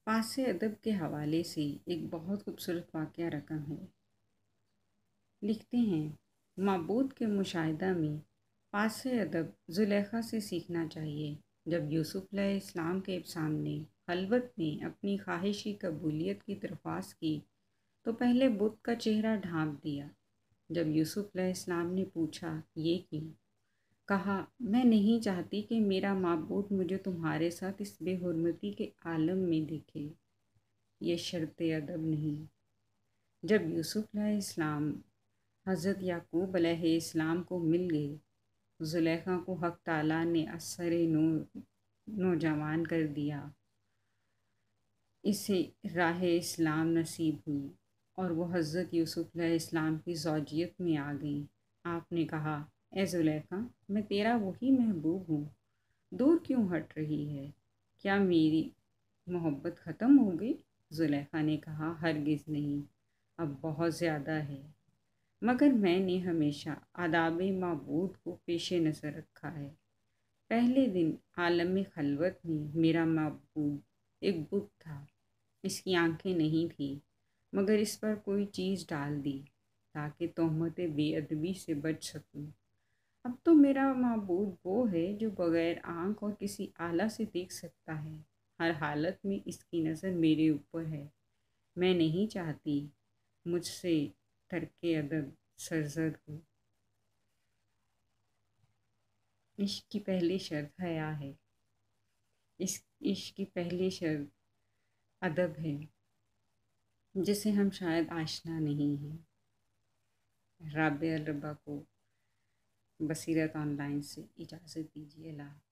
پاس ادب کے حوالے سے ایک بہت خوبصورت واقعہ رقم ہے۔ لکھتے ہیں، معبود کے مشاہدہ میں پاس ادب زلیخا سے سیکھنا چاہیے۔ جب یوسف علیہ السلام کے سامنے خلوت میں اپنی خواہشی قبولیت کی درخواست کی تو پہلے بت کا چہرہ ڈھانپ دیا۔ جب یوسف علیہ السلام نے پوچھا یہ کیوں، کہا میں نہیں چاہتی کہ میرا معبود مجھے تمہارے ساتھ اس بے حرمتی کے عالم میں دیکھے۔ یہ شرط ادب نہیں۔ جب یوسف علیہ السلام حضرت یعقوب علیہ السلام کو مل گئے، زلیخا کو حق تعالیٰ نے اثر نوجوان کر دیا، اسے راہ اسلام نصیب ہوئی اور وہ حضرت یوسف علیہ السلام کی زوجیت میں آ گئیں۔ آپ نے کہا اے زلیخا، میں تیرا وہی محبوب ہوں، دور کیوں ہٹ رہی ہے؟ کیا میری محبت ختم ہو گئی؟ زلیخا نے کہا ہرگز نہیں، اب بہت زیادہ ہے، مگر میں نے ہمیشہ آداب معبود کو پیش نظر رکھا ہے۔ پہلے دن عالم خلوت میں میرا معبود ایک بت تھا، اس کی آنکھیں نہیں تھیں، مگر اس پر کوئی چیز ڈال دی تاکہ تہمت بے ادبی سے بچ سکوں۔ اب تو میرا معبود وہ ہے جو بغیر آنکھ اور کسی آلہ سے دیکھ سکتا ہے۔ ہر حالت میں اس کی نظر میرے اوپر ہے۔ میں نہیں چاہتی مجھ سے ترک ادب سرزد ہو۔ عشق کی پہلی شرط حیا ہے۔ اس عشق کی پہلی شرط ادب ہے، جسے ہم شاید آشنا نہیں ہیں۔ رابعہ الربا کو بصیرت آن لائن سے اجازت دیجیے۔ اللہ